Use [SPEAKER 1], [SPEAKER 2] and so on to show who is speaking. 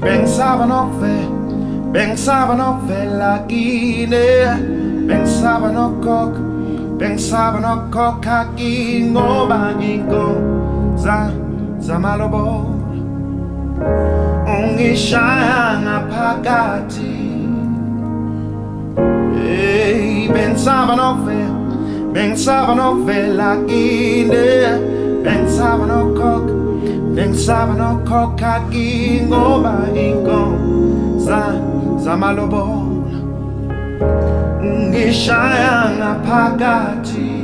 [SPEAKER 1] Pensaba novela kine, pensaba no coca ngoba za malobo ungishaya ngaphakathi. Hey, pensaba novela kine, pensaba no coca ngoba za malobo ngishaya ngaphakathi.